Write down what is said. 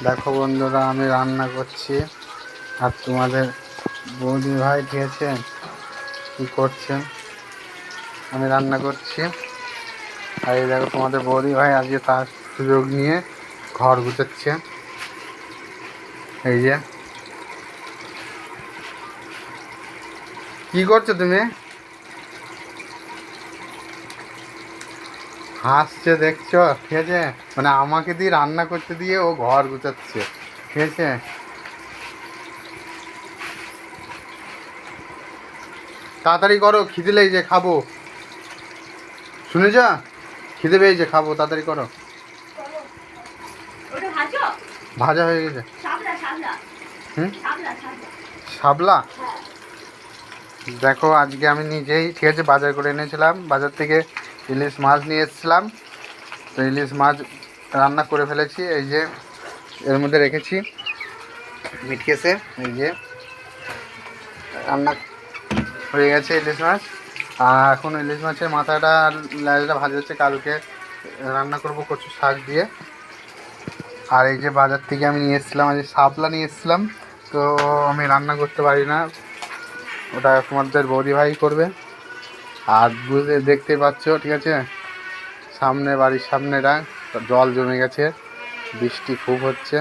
দেখো বন্ধুরা, আমি রান্না করছি আর তোমাদের বৌদি ভাই ঠিক আছে কী করছে। আমি রান্না করছি আর এই দেখো তোমাদের বৌদি ভাই আজকে তার সুযোগ নিয়ে ঘর গুছাচ্ছে। এই যে কি করছো তুমি? হাসছে দেখছো, ঠিক আছে? মানে আমাকে দিয়ে রান্না করতে দিয়ে ও ঘর গুছাচ্ছে, ঠিক আছে? তাড়াতাড়ি করো, খিদে লেগেছে, খাবো। শুনেছ? খিদে পেয়েছে, খাবো, তাড়াতাড়ি করো। ভাজা হয়ে গেছে। হুম, শাপলা। দেখো আজকে আমি নিজেই ঠিক আছে বাজার করে এনেছিলাম, বাজার থেকে ইলিশ মাছ নিয়ে এসেছিলাম। তো ইলিশ মাছ রান্না করে ফেলেছি, এই যে এর মধ্যে রেখেছি মিটকেসে। এই যে রান্না হয়ে গেছে ইলিশ মাছ। আর এখন ইলিশ মাছের মাথাটা আর লেজটা ভাজা হচ্ছে, কালকে রান্না করব কচু শাক দিয়ে। আর এই যে বাজার থেকে আমি নিয়ে এসেছিলাম, আজ শাপলা নিয়ে এসেছিলাম। তো আমি রান্না করতে পারি না, ওটা তোমাদের বৌদি ভাই করবে। আর বুঝতে দেখতে পাচ্ছ, ঠিক আছে, সামনে বাড়ির সামনেটা জল জমে গেছে, বৃষ্টি খুব হচ্ছে।